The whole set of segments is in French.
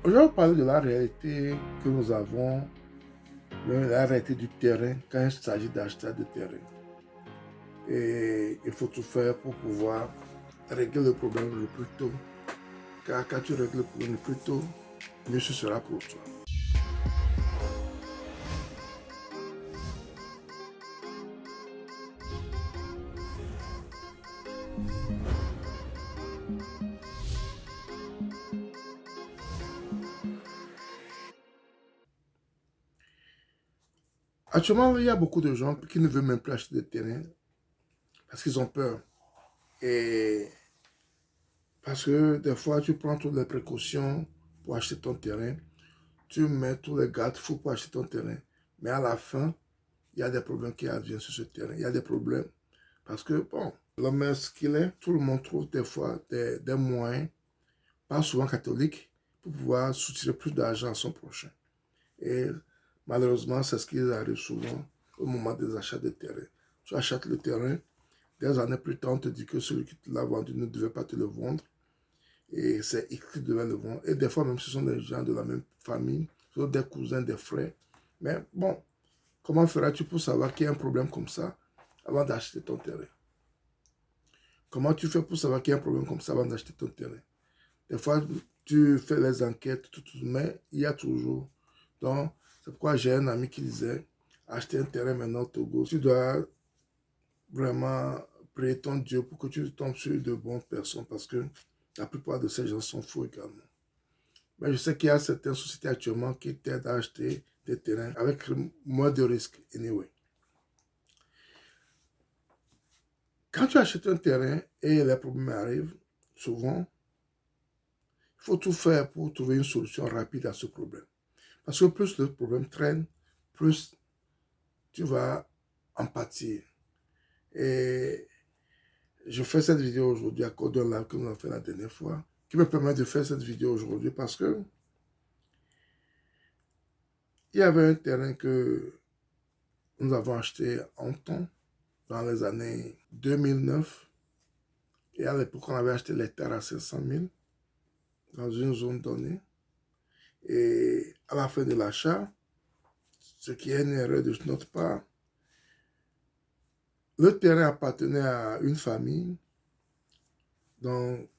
Je vais vous parler de la réalité que nous avons, la réalité du terrain quand il s'agit d'acheter des terrains. Et il faut tout faire pour pouvoir régler le problème le plus tôt. Car quand tu règles le problème le plus tôt, mieux ce sera pour toi. Actuellement, il y a beaucoup de gens qui ne veulent même plus acheter des terrains parce qu'ils ont peur. Et parce que des fois, tu prends toutes les précautions pour acheter ton terrain, tu mets tous les garde-fous pour acheter ton terrain. Mais à la fin, il y a des problèmes qui adviennent sur ce terrain. Il y a des problèmes parce que, bon, l'homme est ce qu'il est. Tout le monde trouve des fois des moyens, pas souvent catholiques, pour pouvoir soutirer plus d'argent à son prochain. Et malheureusement, c'est ce qui arrive souvent au moment des achats de terrain. Tu achètes le terrain, des années plus tard, on te dit que celui qui te l'a vendu ne devait pas te le vendre. Et c'est X qui devait le vendre. Et des fois, même ce sont des gens de la même famille, ce sont des cousins, des frères. Mais bon, comment feras-tu pour savoir qu'il y a un problème comme ça avant d'acheter ton terrain? Comment tu fais pour savoir qu'il y a un problème comme ça avant d'acheter ton terrain? Des fois, tu fais les enquêtes, mais il y a toujours. Donc, c'est pourquoi j'ai un ami qui disait, acheter un terrain maintenant au Togo, tu dois vraiment prier ton Dieu pour que tu tombes sur de bonnes personnes parce que la plupart de ces gens sont faux également. Mais je sais qu'il y a certaines sociétés actuellement qui t'aident à acheter des terrains avec moins de risques. Anyway. Quand tu achètes un terrain et les problèmes arrivent, souvent, il faut tout faire pour trouver une solution rapide à ce problème. Parce que plus le problème traîne, plus tu vas en pâtir. Et je fais cette vidéo aujourd'hui à cause d'un live que nous avons fait la dernière fois, qui me permet de faire cette vidéo aujourd'hui parce que il y avait un terrain que nous avons acheté en temps, dans les années 2009. Et à l'époque, on avait acheté les terres à 500 000 dans une zone donnée. Et à la fin de l'achat, ce qui est une erreur de notre part, le terrain appartenait à une famille donc,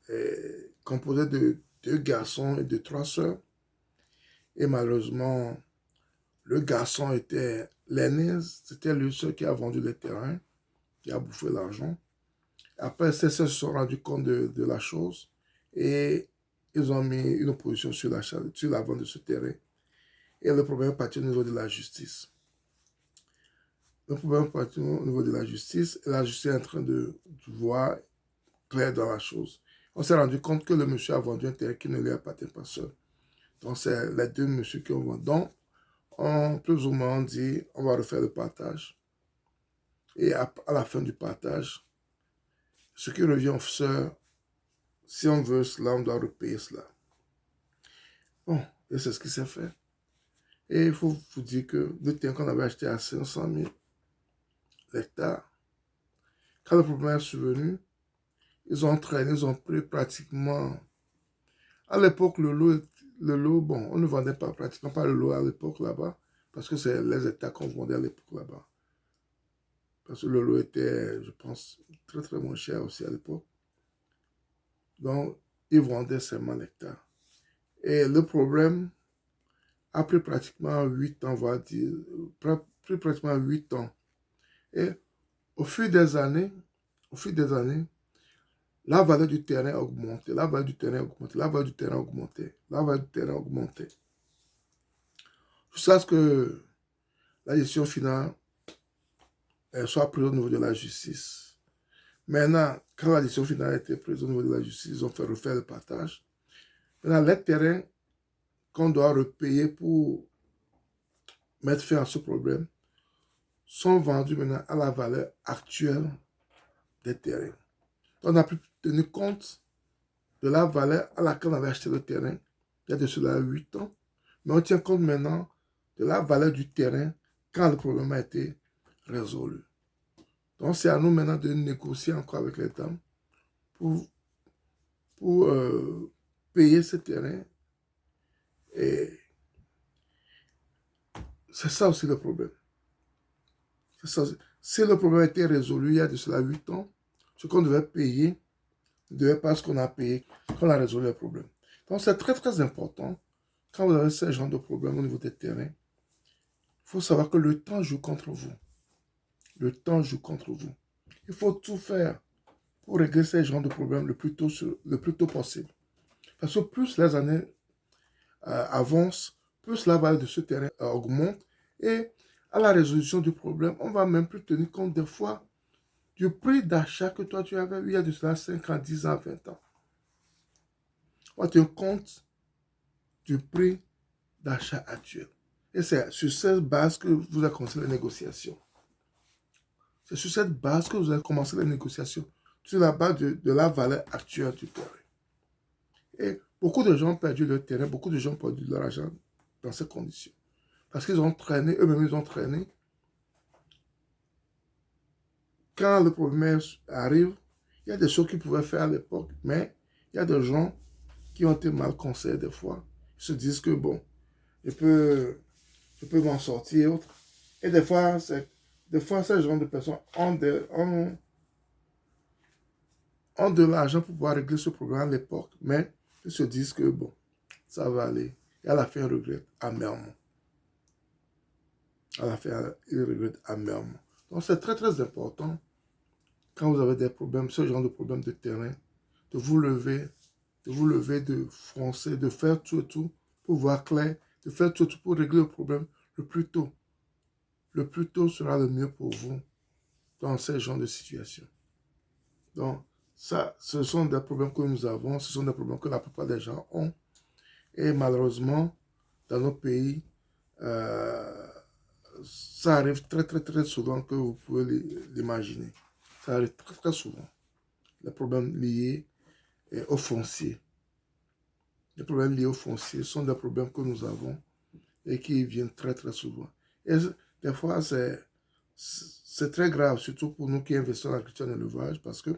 composée de 2 garçons et de 3 sœurs. Et malheureusement, le garçon était l'aîné, c'était lui seul qui a vendu le terrain, qui a bouffé l'argent. Après, ces sœurs se sont rendues compte de la chose et ils ont mis une opposition sur la vente de ce terrain. Et le problème est parti au niveau de la justice. Le problème est parti au niveau de la justice et la justice est en train de voir clair dans la chose. On s'est rendu compte que le monsieur a vendu un terrain qui ne lui appartient pas seul. Donc, c'est les 2 messieurs qui ont vendu. Donc, plus ou moins, on dit, on va refaire le partage. Et à la fin du partage, ce qui revient aux sœurs, si on veut cela, on doit repayer cela. Bon, et c'est ce qui s'est fait. Et il faut vous dire que le terrain qu'on avait acheté à 500 000 hectares, quand le problème est survenu, ils ont traîné, ils ont pris pratiquement... À l'époque, le lot, bon, on ne vendait pas pratiquement pas le lot à l'époque là-bas, parce que c'est les hectares qu'on vendait à l'époque là-bas. Parce que le lot était, je pense, très très moins cher aussi à l'époque. Donc, ils vendaient seulement l'hectare. Et le problème a pris pratiquement 8 ans, on va dire, pris pratiquement 8 ans. Et au fil des années, la valeur du terrain a augmenté, la valeur du terrain a augmenté, la valeur du terrain a augmenté, la valeur du terrain a augmenté. Jusqu'à ce que la décision finale soit prise au niveau de la justice. Maintenant, quand la décision finale a été prise au niveau de la justice, ils ont fait refaire le partage. Maintenant, les terrains qu'on doit repayer pour mettre fin à ce problème sont vendus maintenant à la valeur actuelle des terrains. On n'a plus tenu compte de la valeur à laquelle on avait acheté le terrain il y a de cela 8 ans, mais on tient compte maintenant de la valeur du terrain quand le problème a été résolu. Donc c'est à nous maintenant de négocier encore avec les dames pour payer ce terrain Et c'est ça aussi le problème. Ça, si le problème était résolu il y a de cela 8 ans, ce qu'on devait payer ne devait pas ce qu'on a payé, qu'on a résolu le problème. Donc c'est très très important, quand vous avez ce genre de problème au niveau des terrains, il faut savoir que le temps joue contre vous. Le temps joue contre vous. Il faut tout faire pour régler ce genre de problème le plus tôt possible. Parce que plus les années avancent, plus la valeur de ce terrain augmente et à la résolution du problème, on va même plus tenir compte des fois du prix d'achat que toi tu avais eu il y a de cela 5 ans, 10 ans, 20 ans. On tient compte du prix d'achat actuel. Et c'est sur cette base que vous avez commencé les négociations. C'est sur cette base que vous avez commencé les négociations, sur la base de la valeur actuelle du terrain. Et beaucoup de gens ont perdu leur terrain, beaucoup de gens ont perdu leur argent dans ces conditions. Parce qu'ils ont traîné, eux-mêmes ils ont traîné. Quand le problème arrive, il y a des choses qu'ils pouvaient faire à l'époque, mais il y a des gens qui ont été mal conseillés des fois. Ils se disent que bon, je peux m'en sortir et autres. Et des fois, ces gens de personnes ont de l'argent pour pouvoir régler ce problème à l'époque, mais ils se disent que bon, ça va aller. Et à la fin, ils regrettent amèrement. À la fin, ils regrettent amèrement. Donc, c'est très, très important, quand vous avez des problèmes, ce genre de problèmes de terrain, de vous lever, de foncer, de faire tout et tout pour voir clair, de faire tout et tout pour régler le problème le plus tôt. Le plus tôt sera le mieux pour vous dans ce genre de situation. Donc, ça, ce sont des problèmes que nous avons, ce sont des problèmes que la plupart des gens ont. Et malheureusement, dans nos pays, ça arrive très, très, très souvent que vous pouvez l'imaginer. Ça arrive très, très souvent. Les problèmes liés au foncier. Les problèmes liés au foncier sont des problèmes que nous avons et qui viennent très, très souvent. Et des fois, c'est très grave, surtout pour nous qui investissons en agriculture et en élevage, parce que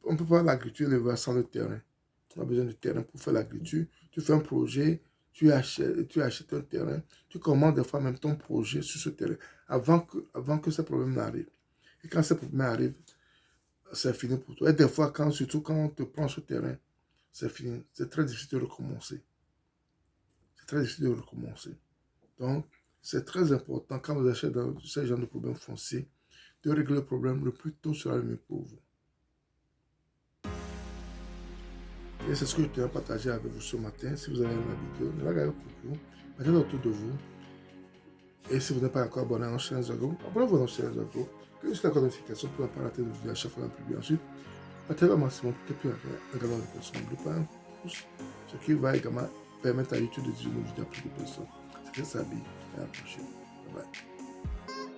on ne peut pas l'agriculture et l'élevage sans le terrain. On a besoin de terrain pour faire l'agriculture. Tu fais un projet, tu achètes un terrain, tu commandes des fois même ton projet sur ce terrain avant que ces problèmes n'arrivent. Et quand ces problèmes arrivent, c'est fini pour toi. Et des fois, surtout quand on te prend ce terrain, c'est fini. C'est très difficile de recommencer. C'est très difficile de recommencer. Donc, c'est très important quand vous achetez dans ce genre de problème foncier, de régler le problème le plus tôt sera le mieux pour vous. Et c'est ce que je tenais à partager avec vous ce matin. Si vous avez aimé la vidéo, ne la regardez coucou, mettez-le autour de vous. Et si vous n'êtes pas encore abonné à notre chaîne Zago, abonnez-vous à notre chaîne Zago. Cliquez sur la notification pour ne pas rater de vidéos à chaque fois qu'on publie. Ensuite, partagez au maximum pour que plus également de personnes. N'oubliez pas un pouce, ce qui va également permettre à YouTube de diffuser nos vidéos à plus de personnes. C'était Sabi. À la prochaine. Bye bye.